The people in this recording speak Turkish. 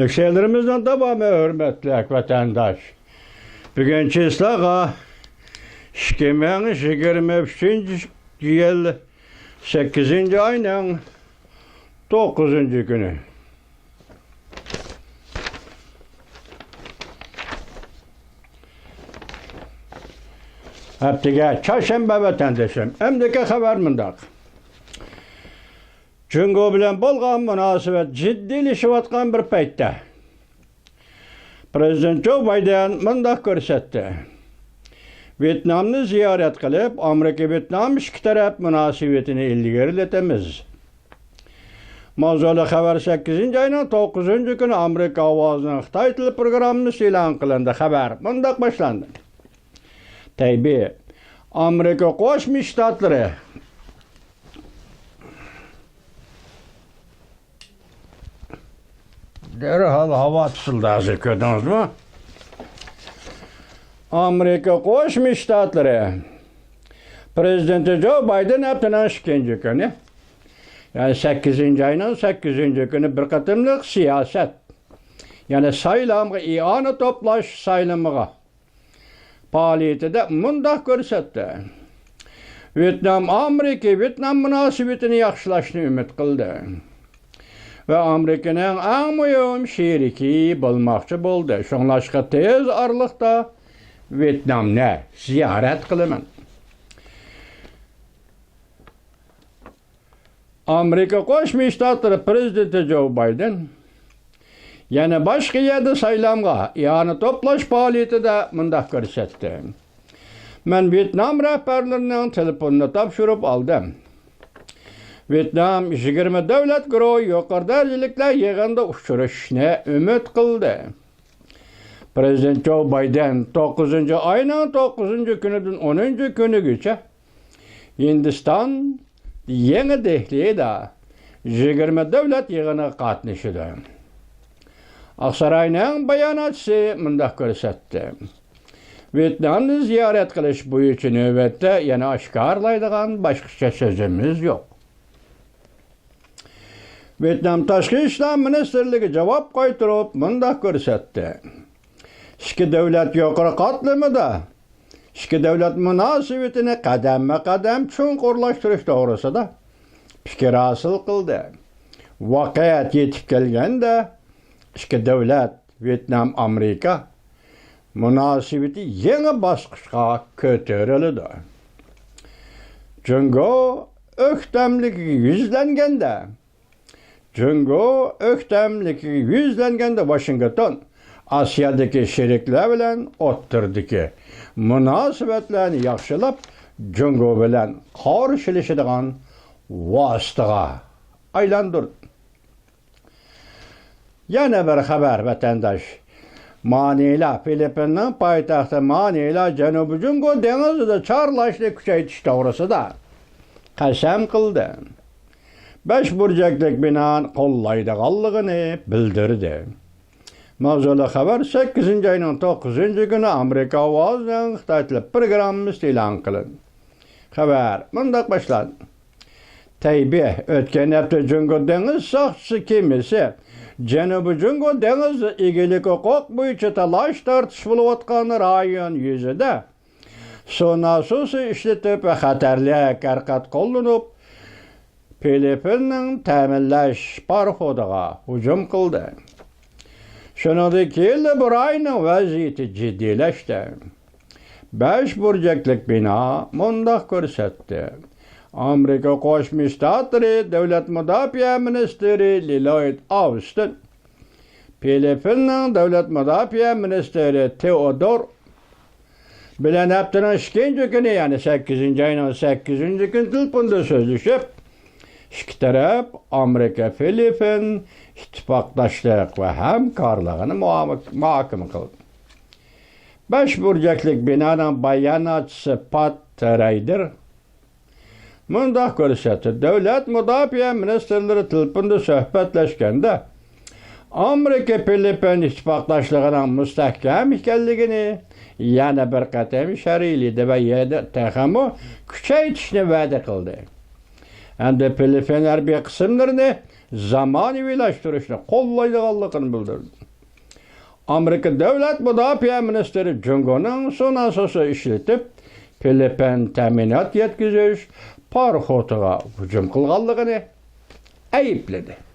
Şeylerimizden tamamı hürmetli vatandaş. Bugünkü islaha 2023 yıl 8. ayının 9. günü. Heptiga çarşamba vatandaşım. Emdiki haber mındak. Cungo bilen bolgan münasebet ciddilişivatkan bir paytda Prezident Joe Biden mındak görsetdi. Vietnam'ni ziyaret kılıp Amerika-Vietnam iki taraf münasebetini ilgiriletemiz. Mavzulu haber 8. ayının 9. günü Amerika Ovazı'nın Xitay tili programını ilan kılındı. Haber mındak başlandı. Tabi Amerika Koşmuş Ştatları derhal hava fısıldası gördünüz mü? Amerika Koşmuş Ştatları Prezidenti Joe Biden yaptığı ikinci günü, yani 8. ayının 8. günü bir katımlık siyaset, yani saylamı ianı toplaş saylamıga faaliyeti de mındak görsetti. Amerika-Vietnam münasebetini yaxşılaşını ümit kıldı. Ve Amerika'nın en mühim şeriki bulmakçı buldu. Şonlaşka tez aralıkta Vietnam'ne ziyaret kılımın. Amerika Koşmuş Ştatları Prezidenti Joe Biden yani başka yerde saylamga yani toplaş faaliyeti de mındak görsetti. Ben Vietnam rehberlerinin telefonunu tapşırıp aldım. Vietnam 20 devlet güruhu yukarı derecelikle yığında uçuruşuna ümit kıldı. Prezident Joe Biden 9. ayının 9. günüdün 10. günü geçe Hindistan yeni dehliye de 20 devlet yığına katlaşıdı. Aksaray'ın bayanatçısı mındak görsetti. Vietnam'ı ziyaret kılış bu için nöbette yani aşkarlaydıgan başka sözümüz yok. Vietnam Taşkı İşler Ministerliği cevap koyturup mındak görsetti. İki devlet yukarı katılımı da iki devlet münasebetini kadem çunkurlaştırış doğrusu da fikir hasıl kıldı. Vakayet yetip gelgen de iki devlet Vietnam Amerika münasebeti yeni basqışqa kötörülüdü. Cungo öktemlik Washington Asya'daki şerikler bilen otturdaki münasebetlerini yaxşılap Cungo bilen karşılaşıdığan vasıtaga aylandırdı. Yana bir haber vatandaş. Manila, Filipin'in payitahtı Manila, Janubi Cungo denizde çarlaşlı küçeytiş doğrusu da kasem kıldı. 5 burcaklık binan kollaydıqallığını bildirdi. Mavzulu haber 8. ayının 9. günü Amerika Ovazı'nın Xitay tili programı ilan kılındı. Haber mındak başlandı. Tabi ötken hafta Cungo deniz sakçısı kimisi Janubi Cungo deniz igilik hukuk boyunca talaş tartışılıvatkan rayon yüzüde su nasusu işletip ve xatarlı karkat kollanıp Filipin'in təminləş parxodağa hücum kıldı. Şunadaki yılda burayının vaziyeti ciddileşti. 5 burcaklık bina mındak görsetti. Amerika Koşmuş Ştatları Devlet Müdafiə Ministeri Lloyd Austin, Filipin'in Devlet Müdafiə Ministeri Theodore bilen heptinin 2. günü yani 8. ayının 8. gün telefonda sözleşip iki taraf Amerika Filipin ittifakdaşlık ve hemkarlığını muhakeme kıldı. 5 burcaklık binanın bayanatçısı Pat Ryder mındak görsetti. Devlet Müdafiə Ministerleri telefonda söhbetleşkende Amerika Filipin ittifakdaşlığının müstehkem ikenligini yana bir qatam şəriliydi ve yedi təxamı küçəytişini vədə kıldı. Hem de Filipin hərbi kısımlarını zamanıvileştirişini kollaydiganligini bildirdi. Amerika Devlet Müdafiə Ministeri Jungo'nun son asası işletip Filippin teminat yetkiziş paraxotuga hücum kılganligini ayıpladı.